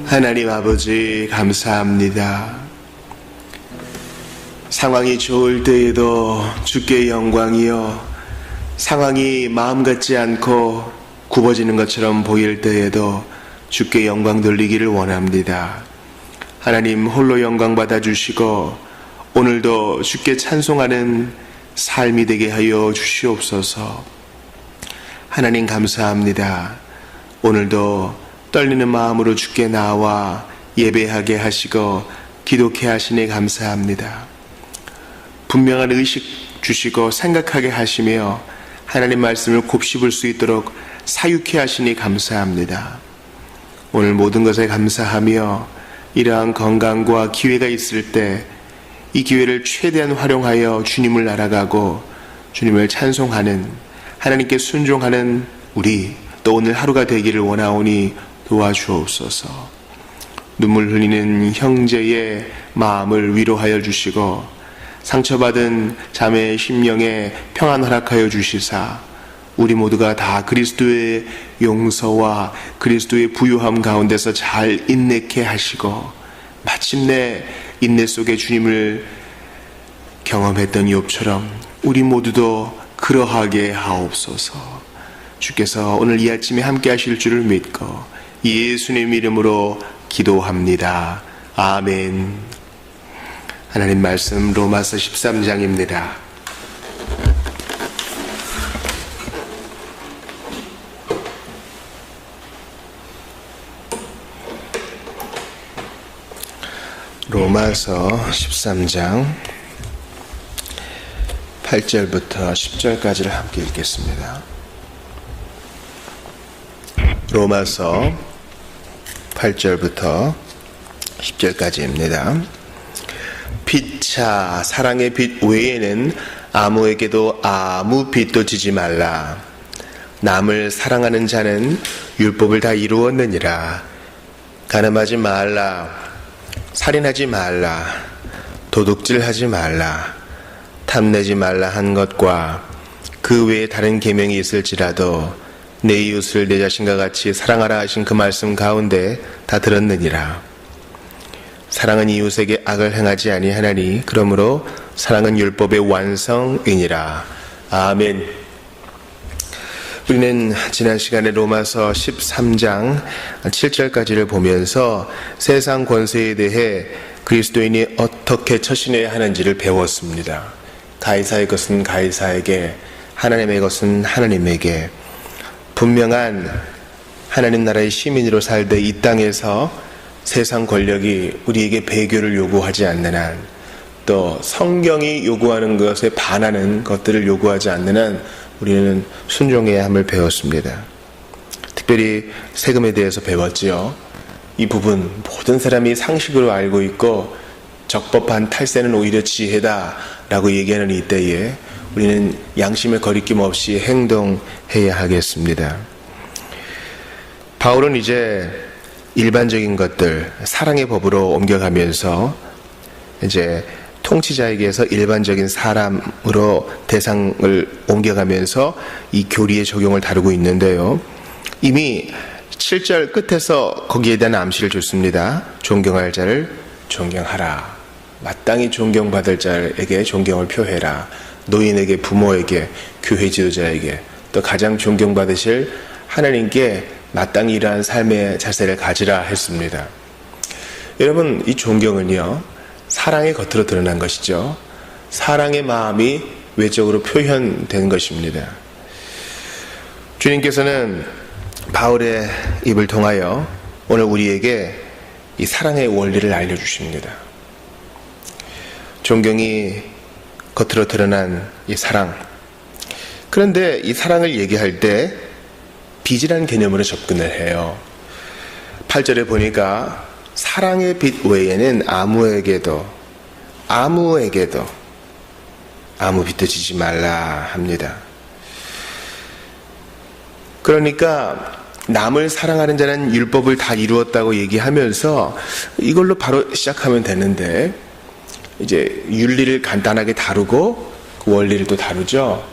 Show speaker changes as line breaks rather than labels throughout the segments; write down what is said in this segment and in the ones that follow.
하나님 아버지 감사합니다. 상황이 좋을 때에도 주께 영광이요, 상황이 마음 같지 않고 굽어지는 것처럼 보일 때에도 주께 영광 돌리기를 원합니다. 하나님 홀로 영광 받아주시고 오늘도 주께 찬송하는 삶이 되게 하여 주시옵소서. 하나님 감사합니다. 오늘도 떨리는 마음으로 주께 나와 예배하게 하시고 기도케 하시니 감사합니다. 분명한 의식 주시고 생각하게 하시며 하나님 말씀을 곱씹을 수 있도록 사육케 하시니 감사합니다. 오늘 모든 것에 감사하며 이러한 건강과 기회가 있을 때 이 기회를 최대한 활용하여 주님을 알아가고 주님을 찬송하는, 하나님께 순종하는 우리 또 오늘 하루가 되기를 원하오니 도와주옵소서. 눈물 흘리는 형제의 마음을 위로하여 주시고 상처받은 자매의 심령에 평안 허락하여 주시사 우리 모두가 다 그리스도의 용서와 그리스도의 부유함 가운데서 잘 인내케 하시고 마침내 인내 속에 주님을 경험했던 욥처럼 우리 모두도 그러하게 하옵소서. 주께서 오늘 이 아침에 함께 하실 줄을 믿고 예수님 이름으로 기도합니다. 아멘. 하나님 말씀 로마서 13장입니다. 로마서 13장 8절부터 10절까지를 함께 읽겠습니다. 로마서 8절부터 10절까지입니다. 빛차 사랑의 빛 외에는 아무에게도 아무 빛도 지지 말라. 남을 사랑하는 자는 율법을 다 이루었느니라. 간음하지 말라. 살인하지 말라. 도둑질하지 말라. 탐내지 말라 한 것과 그 외에 다른 계명이 있을지라도 내 이웃을 내 자신과 같이 사랑하라 하신 그 말씀 가운데 다 들었느니라. 사랑은 이웃에게 악을 행하지 아니하나니 그러므로 사랑은 율법의 완성이니라. 아멘. 우리는 지난 시간에 로마서 13장 7절까지를 보면서 세상 권세에 대해 그리스도인이 어떻게 처신해야 하는지를 배웠습니다. 가이사의 것은 가이사에게, 하나님의 것은 하나님에게. 분명한 하나님 나라의 시민으로 살되 이 땅에서 세상 권력이 우리에게 배교를 요구하지 않는 한, 또 성경이 요구하는 것에 반하는 것들을 요구하지 않는 한 우리는 순종해야 함을 배웠습니다. 특별히 세금에 대해서 배웠지요. 이 부분 모든 사람이 상식으로 알고 있고 적법한 탈세는 오히려 지혜다 라고 얘기하는 이때에 우리는 양심의 거리낌 없이 행동해야 하겠습니다. 바울은 이제 일반적인 것들 사랑의 법으로 옮겨가면서 이제 통치자에게서 일반적인 사람으로 대상을 옮겨가면서 이 교리의 적용을 다루고 있는데요. 이미 7절 끝에서 거기에 대한 암시를 줬습니다. 존경할 자를 존경하라. 마땅히 존경받을 자에게 존경을 표해라. 노인에게, 부모에게, 교회 지도자에게, 또 가장 존경받으실 하나님께 마땅히 이러한 삶의 자세를 가지라 했습니다. 여러분, 이 존경은요, 사랑의 겉으로 드러난 것이죠. 사랑의 마음이 외적으로 표현된 것입니다. 주님께서는 바울의 입을 통하여 오늘 우리에게 이 사랑의 원리를 알려주십니다. 존경이 겉으로 드러난 이 사랑. 그런데 이 사랑을 얘기할 때 빚이라는 개념으로 접근을 해요. 8절에 보니까 사랑의 빛 외에는 아무에게도 아무 빛도 지지 말라 합니다. 그러니까 남을 사랑하는 자는 율법을 다 이루었다고 얘기하면서 이걸로 바로 시작하면 되는데 이제 윤리를 간단하게 다루고 그 원리를 또 다루죠.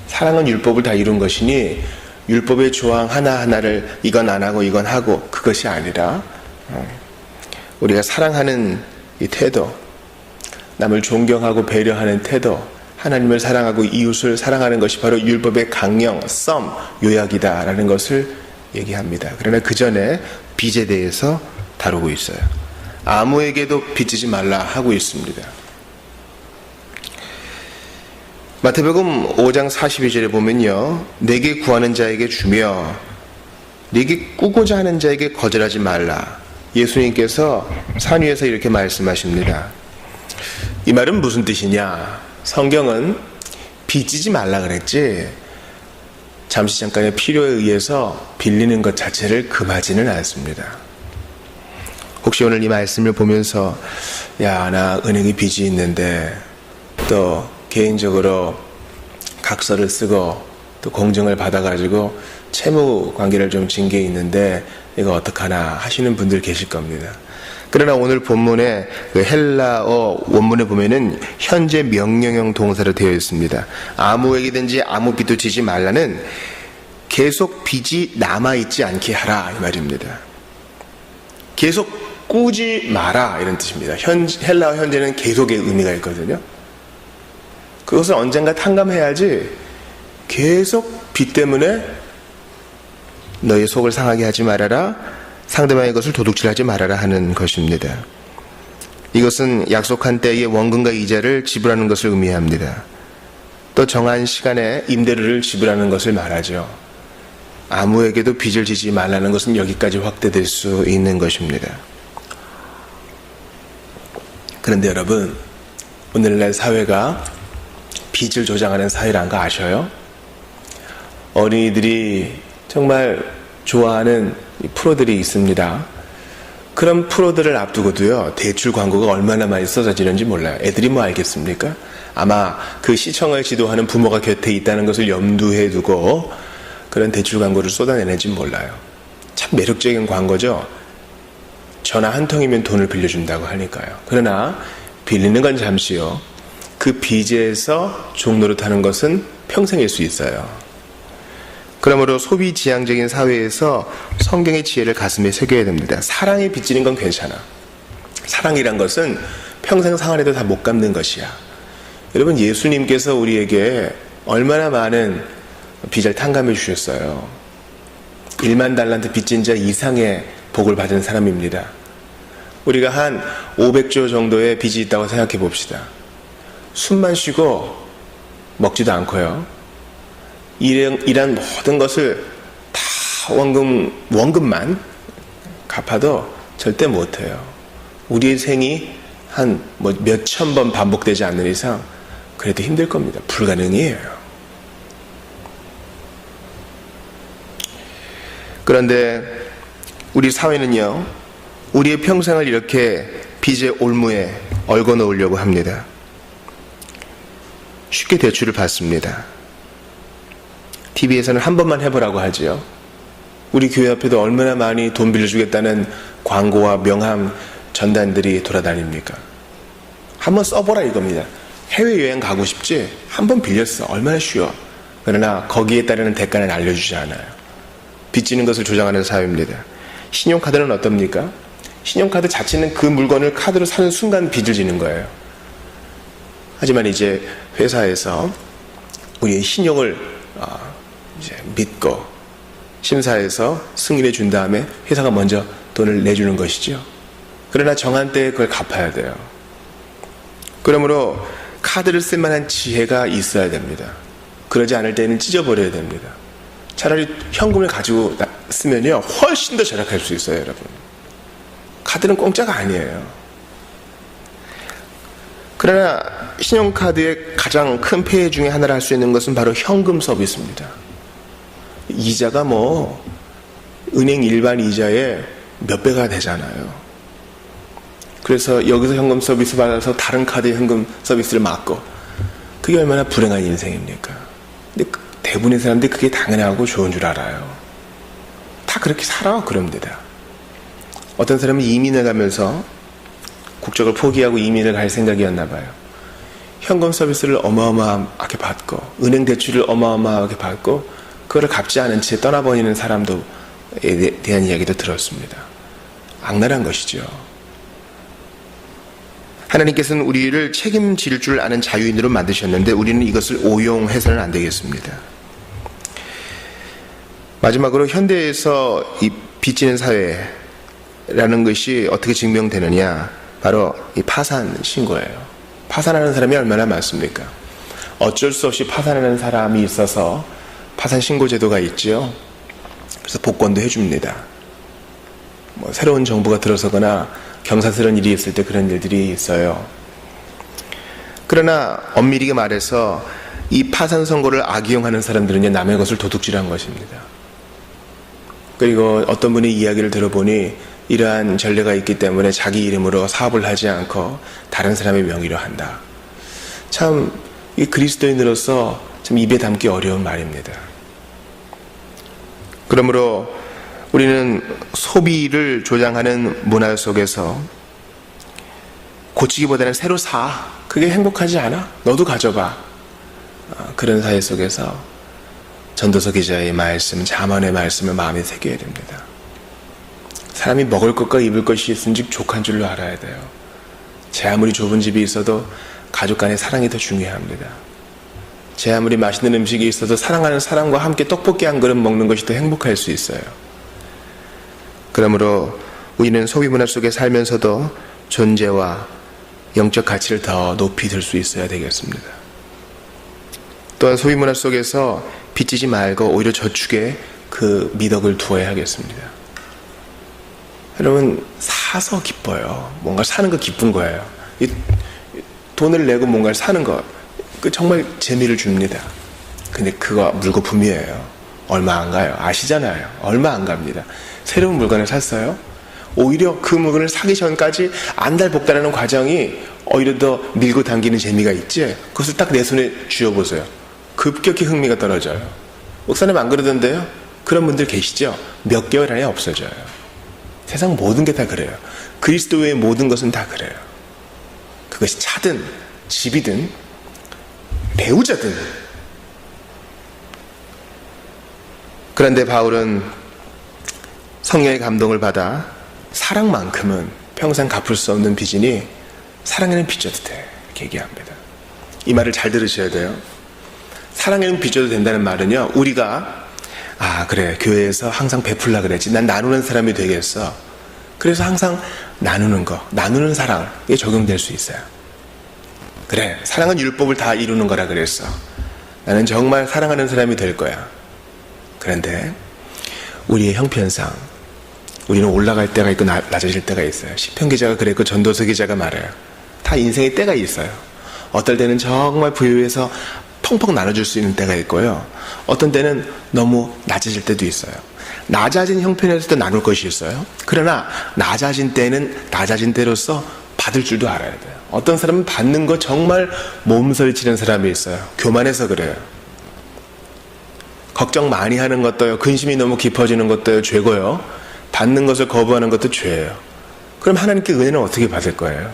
사랑은 율법을 다 이룬 것이니 율법의 조항 하나하나를 이건 안 하고 이건 하고 그것이 아니라 우리가 사랑하는 이 태도, 남을 존경하고 배려하는 태도, 하나님을 사랑하고 이웃을 사랑하는 것이 바로 율법의 강령, 썸, 요약이다라는 것을 얘기합니다. 그러나 그 전에 빚에 대해서 다루고 있어요. 아무에게도 빚지지 말라 하고 있습니다. 마태복음 5장 42절에 보면요, 내게 구하는 자에게 주며 내게 꾸고자 하는 자에게 거절하지 말라. 예수님께서 산 위에서 이렇게 말씀하십니다. 이 말은 무슨 뜻이냐? 성경은 빚지지 말라 그랬지 잠시 잠깐의 필요에 의해서 빌리는 것 자체를 금하지는 않습니다. 혹시 오늘 이 말씀을 보면서 나 은행에 빚이 있는데, 또 개인적으로 각서를 쓰고 또 공증을 받아가지고 채무 관계를 좀 진 게 있는데 이거 어떡하나 하시는 분들 계실 겁니다. 그러나 오늘 본문에 그 헬라어 원문에 보면은 현재 명령형 동사로 되어 있습니다. 아무에게든지 아무 빚도 지지 말라는 계속 빚이 남아있지 않게 하라 이 말입니다. 계속 꾸지 마라 이런 뜻입니다. 헬라어 현재는 계속의 의미가 있거든요. 그것을 언젠가 탕감해야지 계속 빚 때문에 너의 속을 상하게 하지 말아라, 상대방의 것을 도둑질하지 말아라 하는 것입니다. 이것은 약속한 때에 원금과 이자를 지불하는 것을 의미합니다. 또 정한 시간에 임대료를 지불하는 것을 말하죠. 아무에게도 빚을 지지 말라는 것은 여기까지 확대될 수 있는 것입니다. 그런데 여러분, 오늘날 사회가 빚을 조장하는 사회란 거 아셔요? 어린이들이 정말 좋아하는 프로들이 있습니다. 그런 프로들을 앞두고도요, 대출 광고가 얼마나 많이 쏟아지는지 몰라요. 애들이 뭐 알겠습니까? 아마 그 시청을 지도하는 부모가 곁에 있다는 것을 염두에 두고 그런 대출 광고를 쏟아내는지 몰라요. 참 매력적인 광고죠. 전화 한 통이면 돈을 빌려준다고 하니까요. 그러나 빌리는 건 잠시요. 그 빚에서 종노릇하는 것은 평생일 수 있어요. 그러므로 소비 지향적인 사회에서 성경의 지혜를 가슴에 새겨야 됩니다. 사랑에 빚지는 건 괜찮아. 사랑이란 것은 평생 상환해도 다 못 갚는 것이야. 여러분, 예수님께서 우리에게 얼마나 많은 빚을 탕감해 주셨어요. 1만 달란트 빚진 자 이상의 복을 받은 사람입니다. 우리가 한 500조 정도의 빚이 있다고 생각해 봅시다. 숨만 쉬고 먹지도 않고요. 일한 모든 것을 다 원금만 갚아도 절대 못해요. 우리의 생이 한 몇천 번 반복되지 않는 이상 그래도 힘들 겁니다. 불가능이에요. 그런데 우리 사회는요, 우리의 평생을 이렇게 빚의 올무에 얽어 놓으려고 합니다. 쉽게 대출을 받습니다. TV에서는 한 번만 해보라고 하지요. 우리 교회 앞에도 얼마나 많이 돈 빌려주겠다는 광고와 명함 전단들이 돌아다닙니까? 한번 써보라 이겁니다. 해외여행 가고 싶지? 한 번 빌렸어. 얼마나 쉬워. 그러나 거기에 따르는 대가는 알려주지 않아요. 빚지는 것을 조장하는 사회입니다. 신용카드는 어떻습니까? 신용카드 자체는 그 물건을 카드로 사는 순간 빚을 지는 거예요. 하지만 이제 회사에서 우리의 신용을 이제 믿고 심사해서 승인해 준 다음에 회사가 먼저 돈을 내주는 것이죠. 그러나 정한 때에 그걸 갚아야 돼요. 그러므로 카드를 쓸 만한 지혜가 있어야 됩니다. 그러지 않을 때는 찢어버려야 됩니다. 차라리 현금을 가지고 쓰면요, 훨씬 더 절약할 수 있어요, 여러분. 카드는 공짜가 아니에요. 그러나 신용카드의 가장 큰 폐해 중에 하나를 할 수 있는 것은 바로 현금 서비스입니다. 이자가 은행 일반 이자의 몇 배가 되잖아요. 그래서 여기서 현금 서비스 받아서 다른 카드의 현금 서비스를 막고, 그게 얼마나 불행한 인생입니까? 근데 대부분의 사람들이 그게 당연하고 좋은 줄 알아요. 다 그렇게 살아 그럽니다. 어떤 사람은 이민을 가면서 국적을 포기하고 이민을 갈 생각이었나 봐요. 현금 서비스를 어마어마하게 받고 은행 대출을 어마어마하게 받고 그거를 갚지 않은 채 떠나버리는 사람도에 대한 이야기도 들었습니다. 악랄한 것이죠. 하나님께서는 우리를 책임질 줄 아는 자유인으로 만드셨는데 우리는 이것을 오용해서는 안 되겠습니다. 마지막으로 현대에서 이 빚지는 사회라는 것이 어떻게 증명되느냐, 바로 이 파산 신고예요. 파산하는 사람이 얼마나 많습니까? 어쩔 수 없이 파산하는 사람이 있어서 파산 신고 제도가 있죠. 그래서 복권도 해줍니다. 새로운 정부가 들어서거나 경사스러운 일이 있을 때 그런 일들이 있어요. 그러나 엄밀히 말해서 이 파산 선고를 악용하는 사람들은 남의 것을 도둑질한 것입니다. 그리고 어떤 분의 이야기를 들어보니 이러한 전례가 있기 때문에 자기 이름으로 사업을 하지 않고 다른 사람의 명의로 한다. 참 이 그리스도인으로서 참 입에 담기 어려운 말입니다. 그러므로 우리는 소비를 조장하는 문화 속에서 고치기보다는 새로 사. 그게 행복하지 않아? 너도 가져봐. 그런 사회 속에서 전도서 기자의 말씀, 잠언의 말씀을 마음에 새겨야 됩니다. 사람이 먹을 것과 입을 것이 있은즉 족한 줄로 알아야 돼요. 제 아무리 좁은 집이 있어도 가족 간의 사랑이 더 중요합니다. 제 아무리 맛있는 음식이 있어도 사랑하는 사람과 함께 떡볶이 한 그릇 먹는 것이 더 행복할 수 있어요. 그러므로 우리는 소비 문화 속에 살면서도 존재와 영적 가치를 더 높이 들 수 있어야 되겠습니다. 또한 소비 문화 속에서 빚지지 말고 오히려 저축에 그 미덕을 두어야 하겠습니다. 여러분, 사서 기뻐요. 뭔가 사는 거 기쁜 거예요. 돈을 내고 뭔가를 사는 거, 그 정말 재미를 줍니다. 근데 그거 물거품이에요. 얼마 안 가요. 아시잖아요. 얼마 안 갑니다. 새로운 물건을 샀어요. 오히려 그 물건을 사기 전까지 안달복달하는 과정이 오히려 더 밀고 당기는 재미가 있지. 그것을 딱 내 손에 쥐어보세요. 급격히 흥미가 떨어져요. 목사님 안 그러던데요? 그런 분들 계시죠? 몇 개월 안에 없어져요. 세상 모든 게 다 그래요. 그리스도의 모든 것은 다 그래요. 그것이 차든 집이든 배우자든. 그런데 바울은 성령의 감동을 받아 사랑만큼은 평생 갚을 수 없는 빚이니 사랑에는 빚져도 돼, 이렇게 얘기합니다. 이 말을 잘 들으셔야 돼요. 사랑에는 빚져도 된다는 말은요, 우리가 그래, 교회에서 항상 베풀라 그랬지, 난 나누는 사람이 되겠어. 그래서 항상 나누는 거, 나누는 사랑에 적용될 수 있어요. 그래, 사랑은 율법을 다 이루는 거라 그랬어. 나는 정말 사랑하는 사람이 될 거야. 그런데 우리의 형편상 우리는 올라갈 때가 있고 낮아질 때가 있어요. 시편 기자가 그랬고 전도서 기자가 말해요. 다 인생의 때가 있어요. 어떨 때는 정말 부유해서 펑펑 나눠줄 수 있는 때가 있고요. 어떤 때는 너무 낮아질 때도 있어요. 낮아진 형편에서도 나눌 것이 있어요. 그러나 낮아진 때는 낮아진 때로서 받을 줄도 알아야 돼요. 어떤 사람은 받는 거 정말 몸서리치는 사람이 있어요. 교만해서 그래요. 걱정 많이 하는 것도요, 근심이 너무 깊어지는 것도요, 죄고요. 받는 것을 거부하는 것도 죄예요. 그럼 하나님께 은혜는 어떻게 받을 거예요?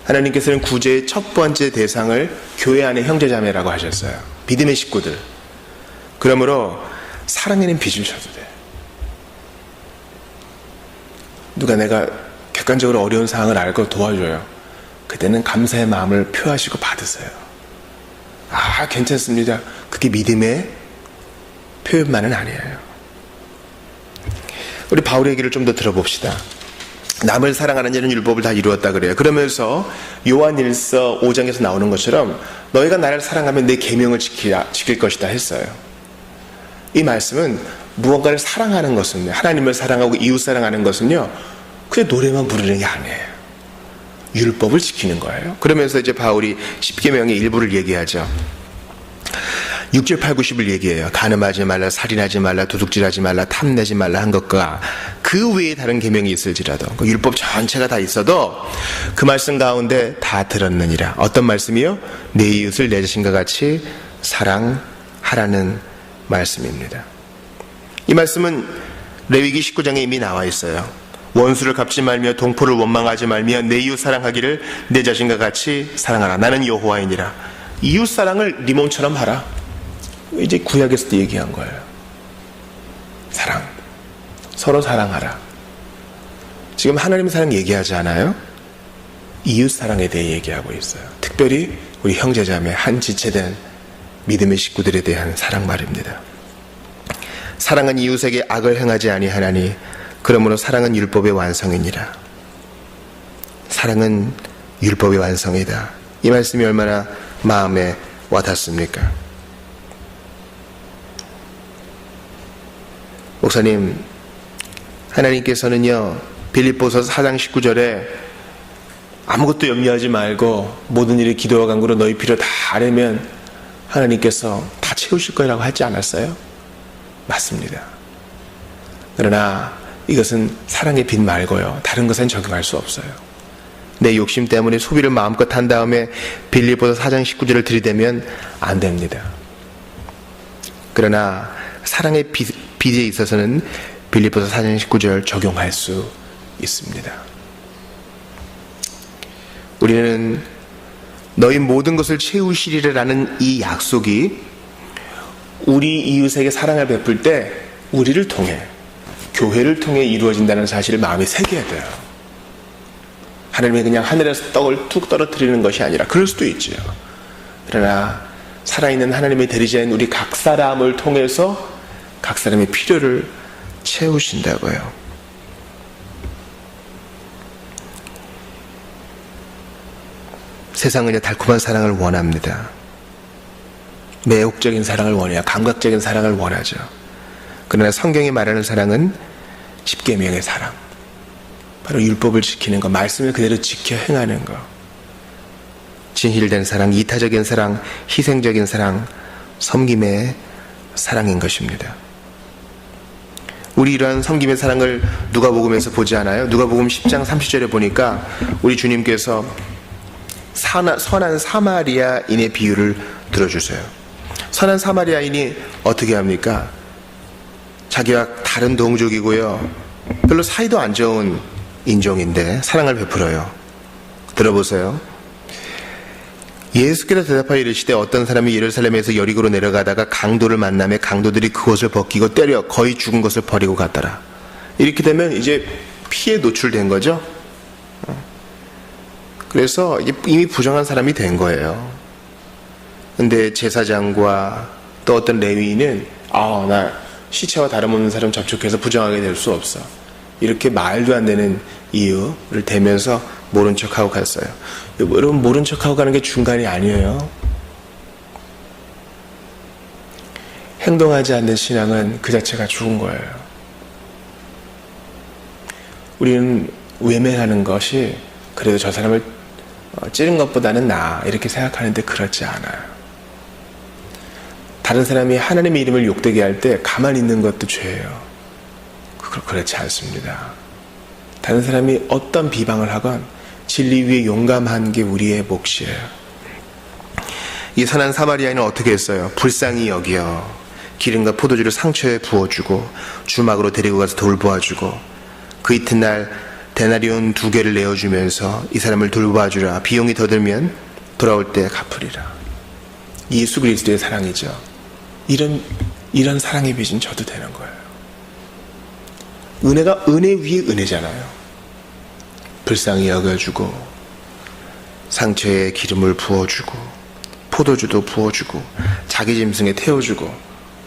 하나님께서는 구제의 첫 번째 대상을 교회 안의 형제자매라고 하셨어요. 믿음의 식구들. 그러므로 사랑에는 빚을 져도 돼. 누가 내가 객관적으로 어려운 상황을 알고 도와줘요. 그때는 감사의 마음을 표하시고 받으세요. 괜찮습니다. 그게 믿음의 표현만은 아니에요. 우리 바울의 얘기를 좀 더 들어봅시다. 남을 사랑하는 자는 율법을 다 이루었다 그래요. 그러면서 요한일서 5장에서 나오는 것처럼 너희가 나를 사랑하면 내 계명을 지킬 것이다 했어요. 이 말씀은 무언가를 사랑하는 것은요, 하나님을 사랑하고 이웃 사랑하는 것은요, 그냥 노래만 부르는 게 아니에요. 율법을 지키는 거예요. 그러면서 이제 바울이 십계명의 일부를 얘기하죠. 6절, 8, 90을 얘기해요. 간음하지 말라, 살인하지 말라, 도둑질하지 말라, 탐내지 말라 한 것과 그 외에 다른 계명이 있을지라도, 그 율법 전체가 다 있어도 그 말씀 가운데 다 들었느니라. 어떤 말씀이요? 내 이웃을 내 자신과 같이 사랑하라는 말씀입니다. 이 말씀은 레위기 19장에 이미 나와 있어요. 원수를 갚지 말며 동포를 원망하지 말며 내 이웃 사랑하기를 내 자신과 같이 사랑하라. 나는 여호와이니라. 이웃 사랑을 네 몸처럼 하라. 이제 구약에서도 얘기한 거예요. 사랑. 서로 사랑하라. 지금 하나님의 사랑 얘기하지 않아요? 이웃 사랑에 대해 얘기하고 있어요. 특별히 우리 형제자매 한 지체된 믿음의 식구들에 대한 사랑 말입니다. 사랑은 이웃에게 악을 행하지 아니하나니 그러므로 사랑은 율법의 완성이니라. 사랑은 율법의 완성이다. 이 말씀이 얼마나 마음에 와닿습니까? 목사님, 하나님께서는요 빌립보서 4장 19절에 아무것도 염려하지 말고 모든 일에 기도와 간구로 너희 필요 다 아뢰면 하나님께서 다 채우실 거라고 하지 않았어요? 맞습니다. 그러나 이것은 사랑의 빛 말고요 다른 것엔 적용할 수 없어요. 내 욕심 때문에 소비를 마음껏 한 다음에 빌립보서 4장 19절을 들이대면 안 됩니다. 그러나 사랑의 빛에 있어서는 빌립보서 4장 19절 적용할 수 있습니다. 우리는 너희 모든 것을 채우시리라는 이 약속이 우리 이웃에게 사랑을 베풀 때 우리를 통해, 교회를 통해 이루어진다는 사실을 마음에 새겨야 돼요. 하나님이 그냥 하늘에서 떡을 툭 떨어뜨리는 것이 아니라, 그럴 수도 있죠. 그러나 살아있는 하나님의 대리자인 우리 각 사람을 통해서 각 사람의 필요를 채우신다고요. 세상은요 달콤한 사랑을 원합니다. 매혹적인 사랑을 원해요. 감각적인 사랑을 원하죠. 그러나 성경이 말하는 사랑은 십계명의 사랑, 바로 율법을 지키는 것, 말씀을 그대로 지켜 행하는 것, 진실된 사랑, 이타적인 사랑, 희생적인 사랑, 섬김의 사랑인 것입니다. 우리 이러한 섬김의 사랑을 누가복음에서 보지 않아요? 누가복음 10장 30절에 보니까 우리 주님께서 선한 사마리아인의 비유를 들어주세요. 선한 사마리아인이 어떻게 합니까? 자기와 다른 동족이고요 별로 사이도 안 좋은 인종인데 사랑을 베풀어요. 들어보세요. 예수께서 대답하여 이르시되 어떤 사람이 예루살렘에서 여리고로 내려가다가 강도를 만나매 강도들이 그것을 벗기고 때려 거의 죽은 것을 버리고 갔더라. 이렇게 되면 이제 피해 노출된 거죠. 그래서 이미 부정한 사람이 된 거예요. 근데 제사장과 또 어떤 레위인은 나 시체와 다름없는 사람 접촉해서 부정하게 될 수 없어, 이렇게 말도 안 되는 이유를 대면서 모른 척하고 갔어요. 여러분, 모른 척하고 가는 게 중간이 아니에요. 행동하지 않는 신앙은 그 자체가 죽은 거예요. 우리는 외면하는 것이 그래도 저 사람을 찌른 것보다는 나아, 이렇게 생각하는데 그렇지 않아요. 다른 사람이 하나님의 이름을 욕되게 할 때 가만히 있는 것도 죄예요. 그렇지 않습니다. 다른 사람이 어떤 비방을 하건 진리 위에 용감한 게 우리의 몫이에요. 이 선한 사마리아인은 어떻게 했어요? 불쌍히 여겨 기름과 포도주를 상처에 부어주고 주막으로 데리고 가서 돌보아주고 그 이튿날 데나리온 2개를 내어주면서 이 사람을 돌보아주라, 비용이 더 들면 돌아올 때 갚으리라. 예수 그리스도의 사랑이죠. 이런 사랑의 빚은 져도 되는 거예요. 은혜가 은혜 위에 은혜잖아요. 불쌍히 여겨주고 상처에 기름을 부어주고 포도주도 부어주고 자기 짐승에 태워주고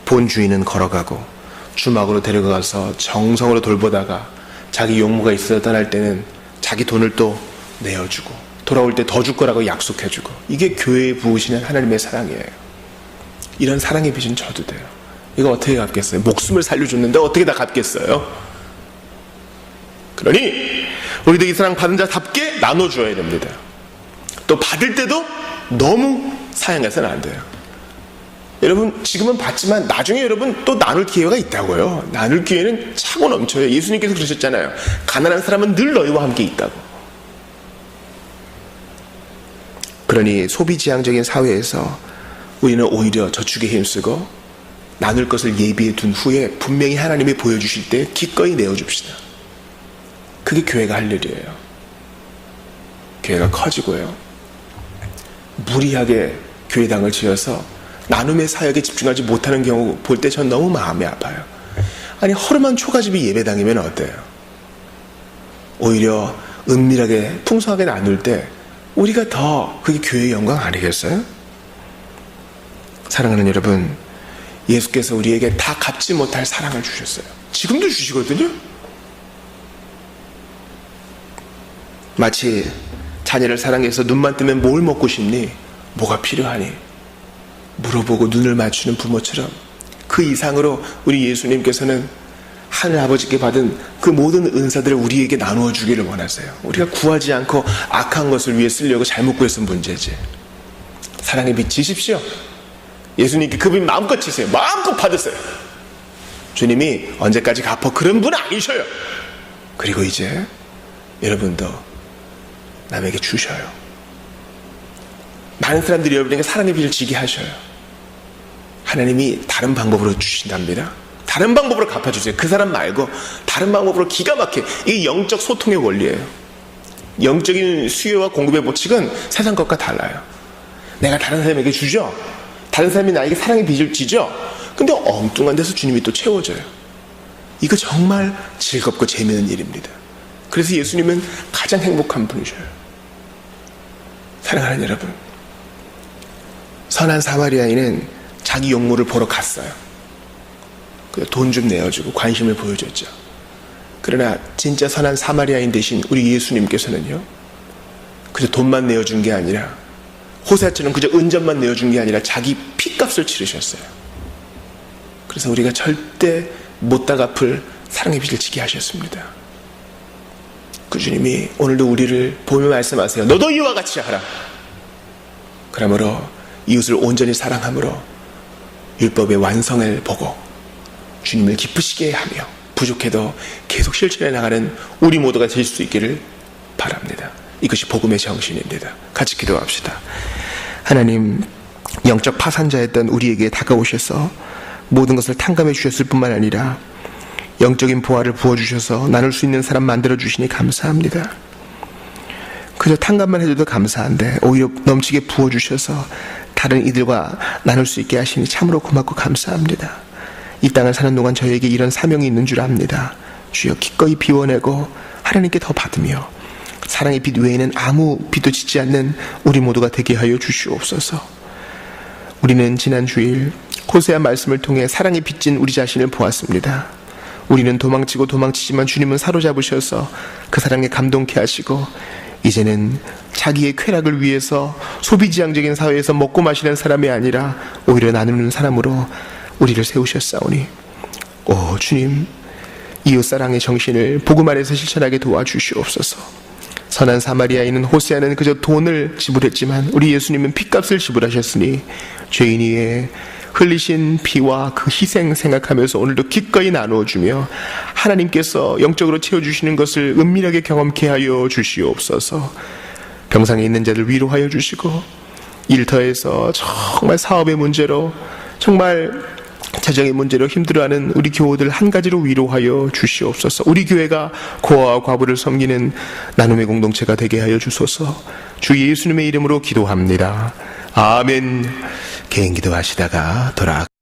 본 주인은 걸어가고 주막으로 데려가서 정성으로 돌보다가 자기 용무가 있어 떠날 때는 자기 돈을 또 내어주고 돌아올 때 더 줄 거라고 약속해주고, 이게 교회에 부으시는 하나님의 사랑이에요. 이런 사랑의 빚은 져도 돼요. 이거 어떻게 갚겠어요? 목숨을 살려줬는데 어떻게 다 갚겠어요? 그러니 우리도 이 사랑 받은 자답게 나눠줘야 됩니다. 또 받을 때도 너무 사양해서는 안 돼요. 여러분, 지금은 받지만 나중에 여러분 또 나눌 기회가 있다고요. 나눌 기회는 차고 넘쳐요. 예수님께서 그러셨잖아요. 가난한 사람은 늘 너희와 함께 있다고. 그러니 소비지향적인 사회에서 우리는 오히려 저축에 힘쓰고 나눌 것을 예비해 둔 후에 분명히 하나님이 보여주실 때 기꺼이 내어줍시다. 그게 교회가 할 일이에요. 교회가 커지고요, 무리하게 교회당을 지어서 나눔의 사역에 집중하지 못하는 경우 볼 때 전 너무 마음이 아파요. 아니, 허름한 초가집이 예배당이면 어때요? 오히려 은밀하게 풍성하게 나눌 때 우리가 더 그게 교회의 영광 아니겠어요? 사랑하는 여러분, 예수께서 우리에게 다 갚지 못할 사랑을 주셨어요. 지금도 주시거든요. 마치 자녀를 사랑해서 눈만 뜨면 뭘 먹고 싶니? 뭐가 필요하니? 물어보고 눈을 맞추는 부모처럼 그 이상으로 우리 예수님께서는 하늘 아버지께 받은 그 모든 은사들을 우리에게 나누어 주기를 원하세요. 우리가 구하지 않고 악한 것을 위해 쓰려고 잘못 구해서 문제지. 사랑의 빛 지십시오. 예수님께 그 빛 마음껏 지세요. 마음껏 받으세요. 주님이 언제까지 갚어 그런 분 아니셔요. 그리고 이제 여러분도 남에게 주셔요. 많은 사람들이 여러분에게 사랑의 빛을 지게 하셔요. 하나님이 다른 방법으로 주신답니다. 다른 방법으로 갚아주세요. 그 사람 말고 다른 방법으로 기가 막히게. 이게 영적 소통의 원리예요. 영적인 수요와 공급의 법칙은 세상 것과 달라요. 내가 다른 사람에게 주죠. 다른 사람이 나에게 사랑의 빛을 지죠. 근데 엉뚱한 데서 주님이 또 채워줘요. 이거 정말 즐겁고 재미있는 일입니다. 그래서 예수님은 가장 행복한 분이셔요. 사랑하는 여러분, 선한 사마리아인은 자기 용모를 보러 갔어요. 돈 좀 내어주고 관심을 보여줬죠. 그러나 진짜 선한 사마리아인 대신 우리 예수님께서는요, 그저 돈만 내어준 게 아니라, 호세아처럼 그저 은전만 내어준 게 아니라 자기 핏값을 치르셨어요. 그래서 우리가 절대 못다 갚을 사랑의 빛을 지게 하셨습니다. 그 주님이 오늘도 우리를 보며 말씀하세요. 너도 이와 같이 하라. 그러므로 이웃을 온전히 사랑함으로 율법의 완성을 보고 주님을 기쁘시게 하며 부족해도 계속 실천해 나가는 우리 모두가 될 수 있기를 바랍니다. 이것이 복음의 정신입니다. 같이 기도합시다. 하나님, 영적 파산자였던 우리에게 다가오셔서 모든 것을 탕감해 주셨을 뿐만 아니라 영적인 보화를 부어주셔서 나눌 수 있는 사람 만들어주시니 감사합니다. 그저 탕감만 해줘도 감사한데 오히려 넘치게 부어주셔서 다른 이들과 나눌 수 있게 하시니 참으로 고맙고 감사합니다. 이 땅을 사는 동안 저에게 이런 사명이 있는 줄 압니다. 주여, 기꺼이 비워내고 하나님께 더 받으며 사랑의 빛 외에는 아무 빛도 짓지 않는 우리 모두가 되게 하여 주시옵소서. 우리는 지난 주일 호세아 말씀을 통해 사랑에 빚진 우리 자신을 보았습니다. 우리는 도망치고 도망치지만 주님은 사로잡으셔서 그 사랑에 감동케 하시고 이제는 자기의 쾌락을 위해서 소비지향적인 사회에서 먹고 마시는 사람이 아니라 오히려 나누는 사람으로 우리를 세우셨사오니, 오 주님, 이웃사랑의 정신을 복음 안에서 실천하게 도와주시옵소서. 선한 사마리아인은 호세아는 그저 돈을 지불했지만 우리 예수님은 핏값을 지불하셨으니 죄인 위에 흘리신 피와 그 희생 생각하면서 오늘도 기꺼이 나누어주며 하나님께서 영적으로 채워주시는 것을 은밀하게 경험케 하여 주시옵소서. 병상에 있는 자들 위로하여 주시고 일터에서 정말 사업의 문제로 정말 재정의 문제로 힘들어하는 우리 교우들 한 가지로 위로하여 주시옵소서. 우리 교회가 고아와 과부를 섬기는 나눔의 공동체가 되게 하여 주소서. 주 예수님의 이름으로 기도합니다. 아멘. 개인 기도하시다가 돌아